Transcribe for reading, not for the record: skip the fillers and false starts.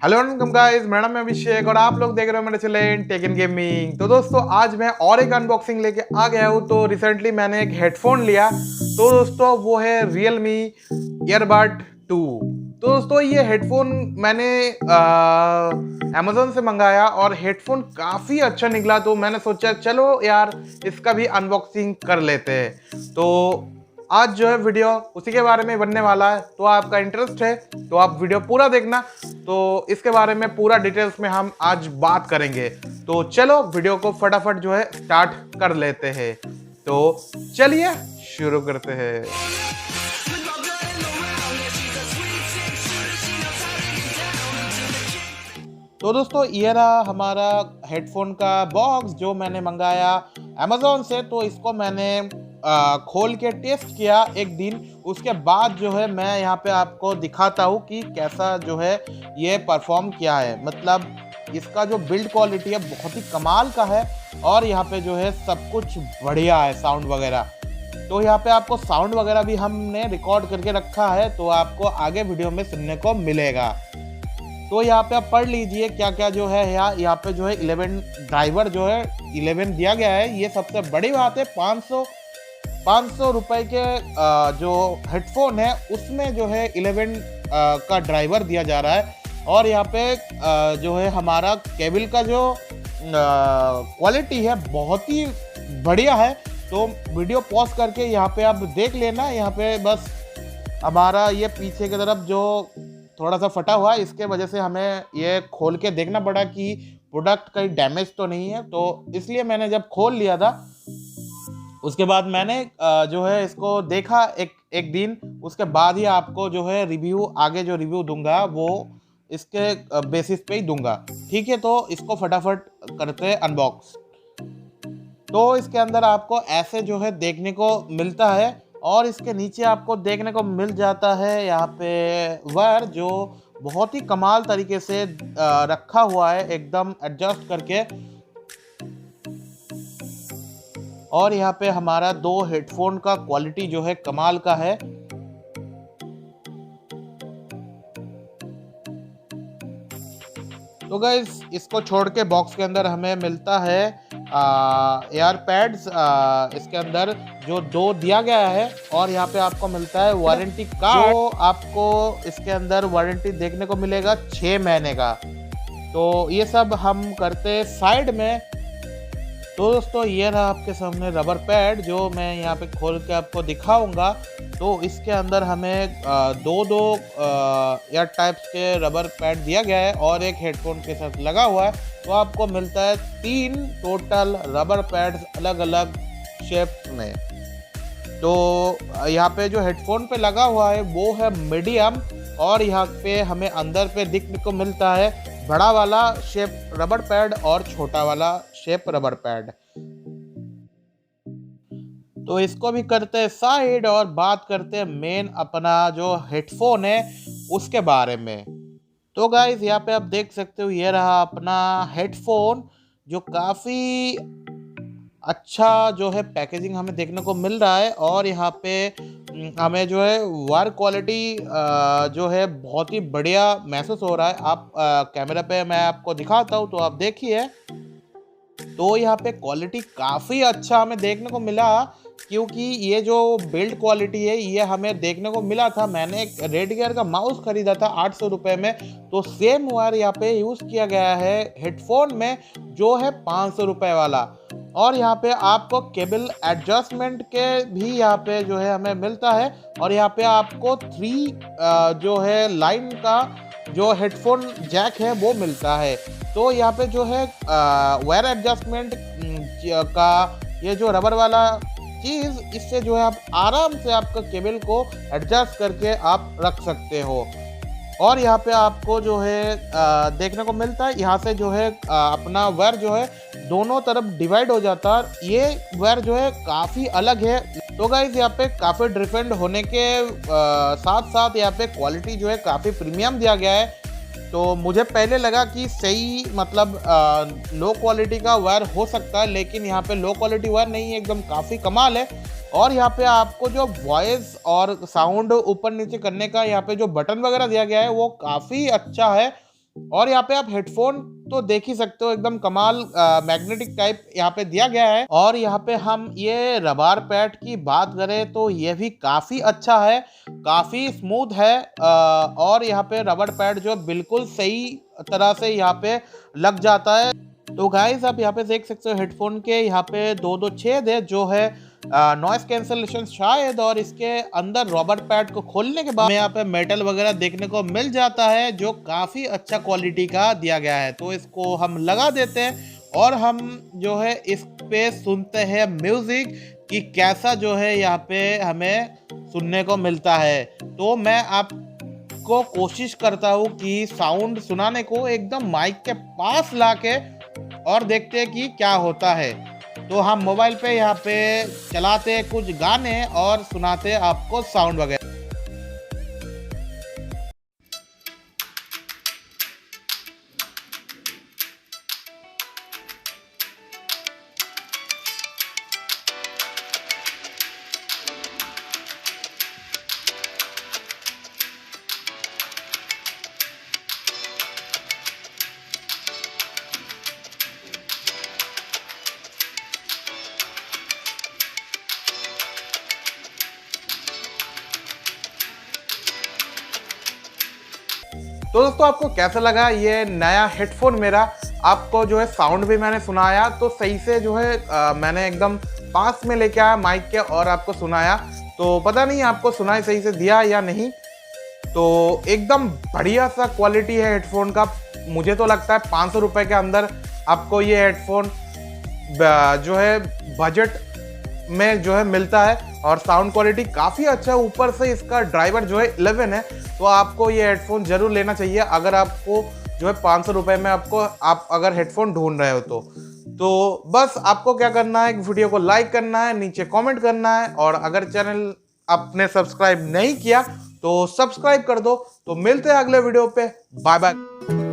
Hello welcome guys, मेरा नाम है अभिषेक और आप लोग देख रहे हो मेरे चैनल टेक इन गेमिंग। तो दोस्तों आज मैं और एक अनबॉक्सिंग लेके आ गया हूँ। तो रिसेंटली मैंने एक हेडफोन लिया, तो दोस्तों वो है Realme ईयरबड 2। तो दोस्तों ये हेडफोन मैंने अमेजोन से मंगाया और हेडफोन काफ़ी अच्छा निकला। तो मैंने सोचा चलो यार इसका भी अनबॉक्सिंग कर लेते हैं। तो आज जो है वीडियो उसी के बारे में बनने वाला है। तो आपका इंटरेस्ट है तो आप वीडियो पूरा देखना। तो इसके बारे में पूरा डिटेल्स में हम आज बात करेंगे। तो चलो वीडियो को फटाफट जो है स्टार्ट कर लेते हैं। तो चलिए शुरू करते हैं। तो दोस्तों ये रहा हमारा हेडफोन का बॉक्स जो मैंने मंगाया अमेजोन से। तो इसको मैंने खोल के टेस्ट किया एक दिन। उसके बाद जो है मैं यहाँ पे आपको दिखाता हूँ कि कैसा जो है ये परफॉर्म किया है। मतलब इसका जो बिल्ड क्वालिटी है बहुत ही कमाल का है और यहाँ पे जो है सब कुछ बढ़िया है, साउंड वगैरह। तो यहाँ पे आपको साउंड वगैरह भी हमने रिकॉर्ड करके रखा है, तो आपको आगे वीडियो में सुनने को मिलेगा। तो यहाँ पे आप पढ़ लीजिए क्या क्या जो है। यहाँ पे जो है 11 ड्राइवर जो है 11 दिया गया है। ये सबसे बड़ी बात है। 500 रुपए के जो हेडफोन है उसमें जो है 11 का ड्राइवर दिया जा रहा है। और यहाँ पे जो है हमारा केबल का जो क्वालिटी है बहुत ही बढ़िया है। तो वीडियो पॉज करके यहाँ पे आप देख लेना। यहाँ पे बस हमारा ये पीछे की तरफ जो थोड़ा सा फटा हुआ है, इसके वजह से हमें ये खोल के देखना पड़ा कि प्रोडक्ट कहीं डैमेज तो नहीं है। तो इसलिए मैंने जब खोल लिया था उसके बाद मैंने जो है इसको देखा एक दिन। उसके बाद ही आपको जो है रिव्यू, आगे जो रिव्यू दूंगा वो इसके बेसिस पे ही दूंगा। ठीक है, तो इसको फटाफट करते हैं अनबॉक्स। तो इसके अंदर आपको ऐसे जो है देखने को मिलता है और इसके नीचे आपको देखने को मिल जाता है यहाँ पे वायर जो बहुत ही कमाल तरीके से रखा हुआ है, एकदम एडजस्ट करके। और यहाँ पे हमारा 2 हेडफोन का क्वालिटी जो है कमाल का है। तो गाइस इसको छोड़ के बॉक्स के अंदर हमें मिलता है एयर पैड्स। इसके अंदर जो 2 दिया गया है और यहाँ पे आपको मिलता है वारंटी कार्ड। तो आपको इसके अंदर वारंटी देखने को मिलेगा 6 महीने का। तो ये सब हम करते साइड में। तो दोस्तों ये रहा आपके सामने रबर पैड जो मैं यहाँ पे खोल के आपको दिखाऊंगा। तो इसके अंदर हमें दो एयर टाइप्स के रबर पैड दिया गया है और एक हेडफोन के साथ लगा हुआ है। तो आपको मिलता है 3 टोटल रबर पैड्स अलग अलग शेप्स में। तो यहाँ पे जो हेडफोन पे लगा हुआ है वो है मीडियम और यहाँ पे हमें अंदर पे दिखने को मिलता है बड़ा वाला शेप रबर पैड और छोटा वाला शेप रबर पैड। तो इसको भी करते हैं साइड और बात करते हैं मेन अपना जो हेडफोन है उसके बारे में। तो गाइस यहाँ पे आप देख सकते हो ये रहा अपना हेडफोन जो काफ़ी अच्छा जो है पैकेजिंग हमें देखने को मिल रहा है। और यहाँ पे हमें जो है वायर क्वालिटी जो है बहुत ही बढ़िया महसूस हो रहा है। आप कैमरा पे मैं आपको दिखाता हूँ तो आप देखिए। तो यहाँ पे क्वालिटी काफ़ी अच्छा हमें देखने को मिला क्योंकि ये जो बिल्ड क्वालिटी है ये हमें देखने को मिला था। मैंने एक रेड गियर का माउस खरीदा था 800 रुपये में। तो सेम वायर यहाँ पे यूज़ किया गया है हेडफोन में जो है 500 रुपये वाला। और यहाँ पे आपको केबल एडजस्टमेंट के भी यहाँ पे जो है हमें मिलता है। और यहाँ पे आपको 3 जो है लाइन का जो हेडफोन जैक है वो मिलता है। तो यहाँ पे जो है वायर एडजस्टमेंट का ये जो रबर वाला चीज़, इससे जो है आप आराम से आपका केबल को एडजस्ट करके आप रख सकते हो। और यहाँ पे आपको जो है देखने को मिलता है यहाँ से जो है अपना वायर जो है दोनों तरफ डिवाइड हो जाता है। ये वायर जो है काफ़ी अलग है। तो गाइस यहाँ पे काफ़ी डिफरेंट होने के साथ साथ यहाँ पे क्वालिटी जो है काफ़ी प्रीमियम दिया गया है। तो मुझे पहले लगा कि सही मतलब लो क्वालिटी का वायर हो सकता है, लेकिन यहाँ पे लो क्वालिटी वायर नहीं है, एकदम काफ़ी कमाल है। और यहाँ पे आपको जो वॉइस और साउंड ऊपर नीचे करने का यहाँ पे जो बटन वगैरह दिया गया है वो काफ़ी अच्छा है। और यहाँ पे आप हेडफोन तो देख ही सकते हो, एकदम कमाल मैग्नेटिक टाइप यहाँ पे दिया गया है। और यहाँ पे हम ये रबर पैड की बात करें तो ये भी काफ़ी अच्छा है, काफ़ी स्मूथ है। और यहाँ पे रबर पैड जो बिल्कुल सही तरह से यहाँ पे लग जाता है। तो गाइस आप यहाँ पे देख सकते हो हेडफोन के यहाँ पे दो दो छेद है जो है नॉइस कैंसलेशन शायद, और इसके अंदर रबर पैड को खोलने के बाद हमें यहाँ पे मेटल वगैरह देखने को मिल जाता है जो काफ़ी अच्छा क्वालिटी का दिया गया है। तो इसको हम लगा देते हैं और हम जो है इस पे सुनते हैं म्यूजिक कि कैसा जो है यहाँ पे हमें सुनने को मिलता है। तो मैं आपको कोशिश करता हूँ कि साउंड सुनाने को एकदम माइक के पास लाके और देखते हैं कि क्या होता है। तो हम मोबाइल पे यहाँ पे चलाते कुछ गाने और सुनाते आपको साउंड वगैरह। तो दोस्तों आपको कैसा लगा ये नया हेडफोन मेरा? आपको जो है साउंड भी मैंने सुनाया तो सही से जो है मैंने एकदम पास में लेके आया माइक के और आपको सुनाया। तो पता नहीं आपको सुनाई सही से दिया या नहीं। तो एकदम बढ़िया सा क्वालिटी है हेडफोन का। मुझे तो लगता है 500 रुपये के अंदर आपको ये हेडफोन जो है बजट में जो है मिलता है। और साउंड क्वालिटी काफ़ी अच्छा है, ऊपर से इसका ड्राइवर जो है 11 है। तो आपको ये हेडफोन ज़रूर लेना चाहिए अगर आपको जो है 500 रुपये में आप अगर हेडफोन ढूंढ रहे हो तो बस आपको क्या करना है, वीडियो को लाइक करना है, नीचे कमेंट करना है, और अगर चैनल आपने सब्सक्राइब नहीं किया तो सब्सक्राइब कर दो। तो मिलते हैं अगले वीडियो पे, बाय बाय।